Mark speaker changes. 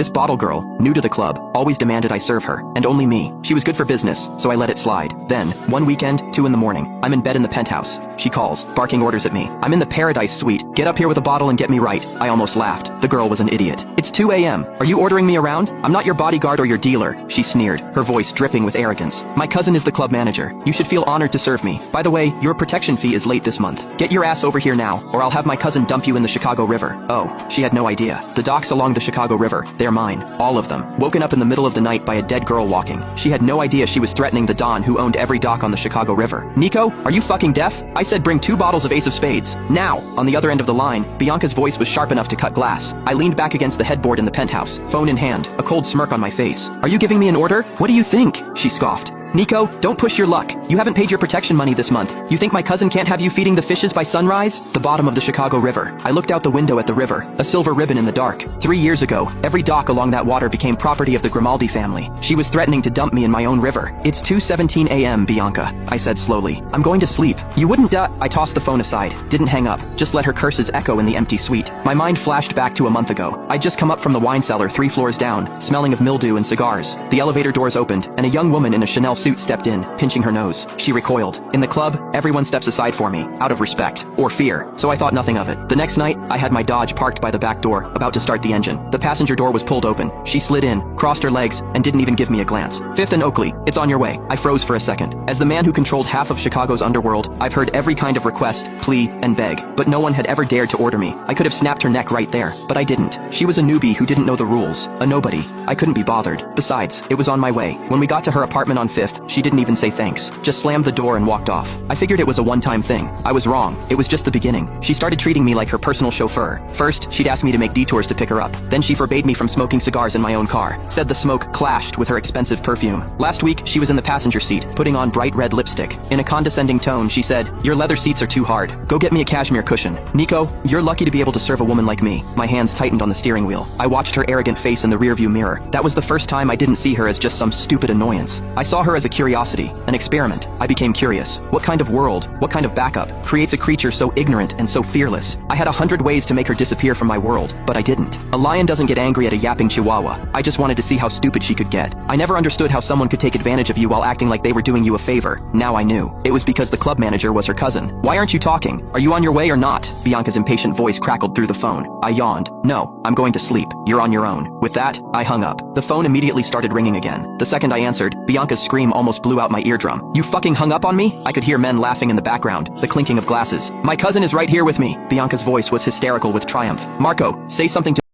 Speaker 1: This bottle girl, new to the club, always demanded I serve her, and only me. She was good for business, so I let it slide. Then, one weekend, 2 in the morning, I'm in bed in the penthouse. She calls, barking orders at me. I'm in the Paradise Suite. Get up here with a bottle and get me right. I almost laughed. The girl was an idiot. It's 2 a.m. Are you ordering me around? I'm not your bodyguard or your dealer. She sneered, her voice dripping with arrogance. My cousin is the club manager. You should feel honored to serve me. By the way, your protection fee is late this month. Get your ass over here now, or I'll have my cousin dump you in the Chicago River. Oh, she had no idea. The docks along the Chicago River, they're mine. All of them. Woken up in the middle of the night by a dead girl walking. She had no idea she was threatening the Don who owned every dock on the Chicago River. Nico, are you fucking deaf? I said bring 2 bottles of Ace of Spades. Now! On the other end of the line, Bianca's voice was sharp enough to cut glass. I leaned back against the headboard in the penthouse, phone in hand, a cold smirk on my face. Are you giving me an order? What do you think? She scoffed. Nico, don't push your luck. You haven't paid your protection money this month. You think my cousin can't have you feeding the fishes by sunrise? The bottom of the Chicago River. I looked out the window at the river, a silver ribbon in the dark. 3 years ago, every dock along that water became property of the Grimaldi family. She was threatening to dump me in my own river. It's 2:17 a.m., Bianca, I said slowly. I'm going to sleep. You wouldn't I tossed the phone aside, didn't hang up, just let her curses echo in the empty suite. My mind flashed back to a month ago. I'd just come up from the wine cellar 3 floors down, smelling of mildew and cigars. The elevator doors opened, and a young woman in a Chanel suit stepped in, pinching her nose. She recoiled. In the club, everyone steps aside for me, out of respect, or fear, so I thought nothing of it. The next night, I had my Dodge parked by the back door, about to start the engine. The passenger door was pulled open. She slid in, crossed her legs, and didn't even give me a glance. 5th and Oakley, it's on your way. I froze for a second. As the man who controlled half of Chicago's underworld, I've heard every kind of request, plea, and beg, but no one had ever dared to order me. I could have snapped her neck right there, but I didn't. She was a newbie who didn't know the rules, a nobody. I couldn't be bothered. Besides, it was on my way. When we got to her apartment on 5th, she didn't even say thanks, just slammed the door and walked off. I figured it was a one-time thing. I was wrong. It was just the beginning. She started treating me like her personal chauffeur. First, she'd ask me to make detours to pick her up. Then she forbade me from smoking cigars in my own car. Said the smoke clashed with her expensive perfume. Last week, she was in the passenger seat, putting on bright red lipstick. In a condescending tone, she said, "Your leather seats are too hard. Go get me a cashmere cushion." Nico, you're lucky to be able to serve a woman like me. My hands tightened on the steering wheel. I watched her arrogant face in the rearview mirror. That was the first time I didn't see her as just some stupid annoyance. I saw her as a curiosity, an experiment. I became curious. What kind of world, what kind of backup, creates a creature so ignorant and so fearless? I had 100 ways to make her disappear from my world, but I didn't. A lion doesn't get angry at a yapping chihuahua. I just wanted to see how stupid she could get. I never understood how someone could take advantage of you while acting like they were doing you a favor. Now I knew. It was because the club manager was her cousin. Why aren't you talking? Are you on your way or not? Bianca's impatient voice crackled through the phone. I yawned. No, I'm going to sleep. You're on your own. With that, I hung up. The phone immediately started ringing again. The second I answered, Bianca's scream almost blew out my eardrum. You fucking hung up on me? I could hear men laughing in the background, the clinking of glasses. My cousin is right here with me. Bianca's voice was hysterical with triumph. Marco, say something to